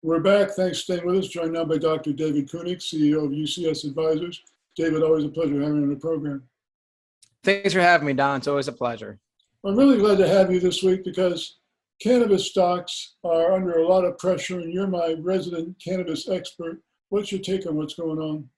We're back. Thanks for staying with us. Joined now by Dr. David Cunic, CEO of UCS Advisors. David, always a pleasure having you on the program. Thanks for having me, Don. It's always a pleasure. I'm really glad to have you this week because cannabis stocks are under a lot of pressure, and you're my resident cannabis expert. What's your take on what's going on?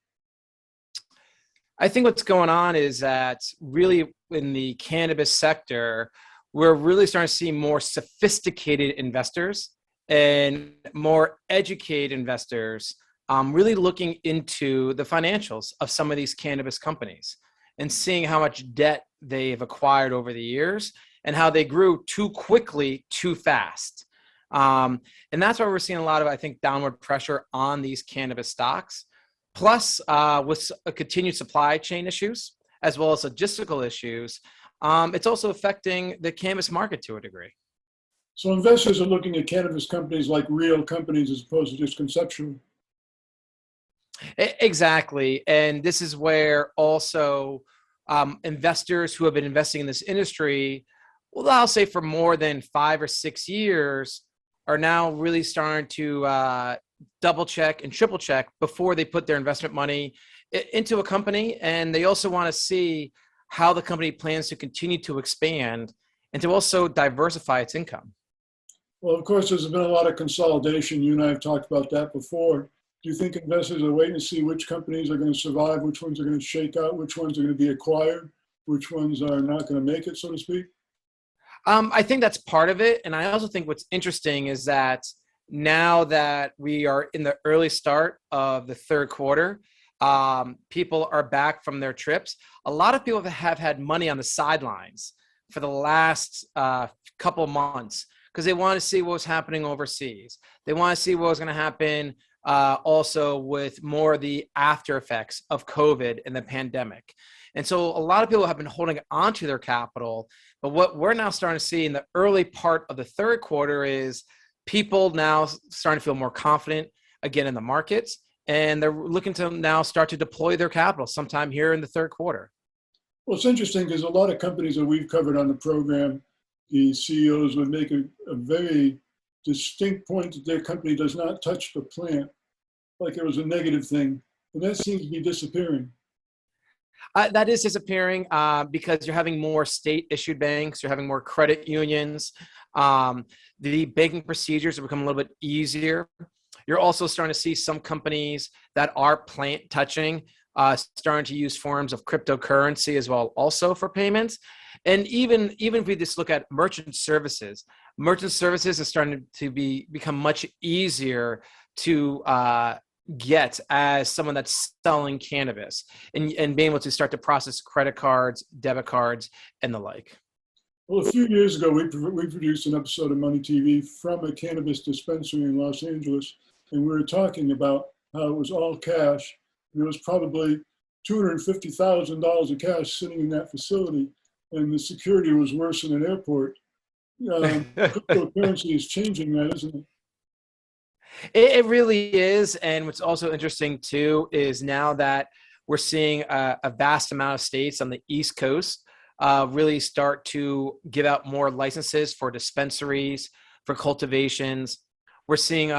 I think what's going on is that really in the cannabis sector, we're really starting to see more sophisticated investors and more educated investors really looking into the financials of some of these cannabis companies and seeing how much debt they've acquired over the years and how they grew too quickly, too fast. And that's why we're seeing a lot of, I think, downward pressure on these cannabis stocks. Plus, with continued supply chain issues, as well as logistical issues, it's also affecting the cannabis market to a degree. So investors are looking at cannabis companies like real companies as opposed to just conceptual. Exactly. And this is where also investors who have been investing in this industry, well, I'll say for more than 5 or 6 years, are now really starting to double check and triple check before they put their investment money into a company. And they also want to see how the company plans to continue to expand and to also diversify its income. Well, of course, there's been a lot of consolidation. You and I have talked about that before. Do you think investors are waiting to see which companies are going to survive, which ones are going to shake out, which ones are going to be acquired, which ones are not going to make it, so to speak? I think that's part of it. And I also think what's interesting is that now that we are in the early start of the third quarter, people are back from their trips. A lot of people have had money on the sidelines for the last couple months because they want to see what was happening overseas. They want to see what was going to happen also with more of the after effects of COVID and the pandemic. And so a lot of people have been holding onto their capital. But what we're now starting to see in the early part of the third quarter is people now starting to feel more confident again in the markets. And they're looking to now start to deploy their capital sometime here in the third quarter. Well, it's interesting because a lot of companies that we've covered on the program, the CEOs would make a very distinct point that their company does not touch the plant, like it was a negative thing. And that seems to be disappearing. That is disappearing because you're having more state-issued banks, you're having more credit unions. The banking procedures are becoming a little bit easier. You're also starting to see some companies that are plant touching starting to use forms of cryptocurrency as well also for payments. And even if we just look at merchant services is starting to become much easier to get as someone that's selling cannabis and being able to start to process credit cards, debit cards, and the like. Well, a few years ago, we produced an episode of MoneyTV from a cannabis dispensary in Los Angeles, and we were talking about how it was all cash. There was probably $250,000 of cash sitting in that facility, and the security was worse than an airport. Cryptocurrency is changing that, isn't it? It really is. And what's also interesting, too, is now that we're seeing a vast amount of states on the East Coast really start to give out more licenses for dispensaries, for cultivations. We're seeing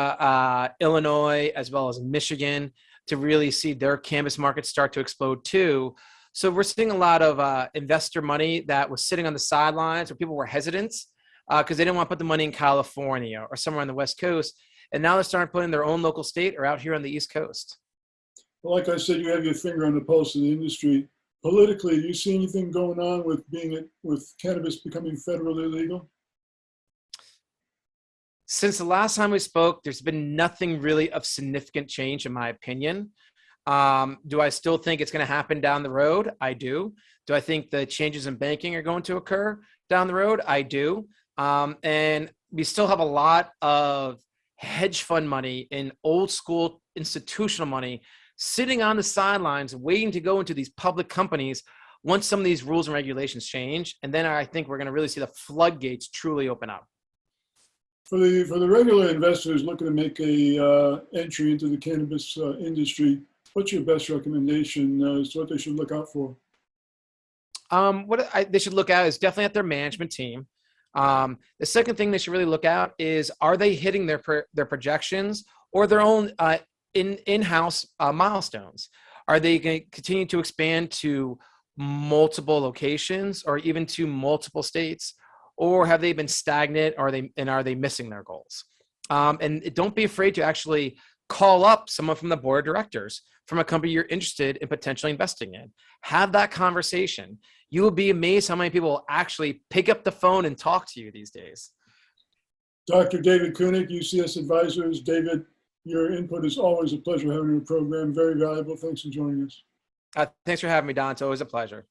Illinois as well as Michigan to really see their cannabis markets start to explode, too. So we're seeing a lot of investor money that was sitting on the sidelines where people were hesitant because they didn't want to put the money in California or somewhere on the West Coast. And now they're starting to put in their own local state or out here on the East Coast. Well, like I said, you have your finger on the pulse of the industry. Politically, do you see anything going on with cannabis becoming federally illegal? Since the last time we spoke, there's been nothing really of significant change, in my opinion. Do I still think it's going to happen down the road? I do. Do I think the changes in banking are going to occur down the road? I do. And we still have a lot of hedge fund money and old school institutional money sitting on the sidelines waiting to go into these public companies once some of these rules and regulations change. And then I think we're going to really see the floodgates truly open up. For the regular investors looking to make a entry into the cannabis industry, what's your best recommendation as to what they should look out for? What they should look at is definitely at their management team. The second thing they should really look at is, are they hitting their projections or their own in-house milestones? Are they going to continue to expand to multiple locations or even to multiple states, or have they been stagnant? Are they missing their goals? And don't be afraid to actually call up someone from the board of directors from a company you're interested in potentially investing in. Have that conversation. You will be amazed how many people will actually pick up the phone and talk to you these days. Dr. David Cunic, UCS Advisors. David, your input is always a pleasure having your program. Very valuable. Thanks for joining us. Thanks for having me, Don. It's always a pleasure.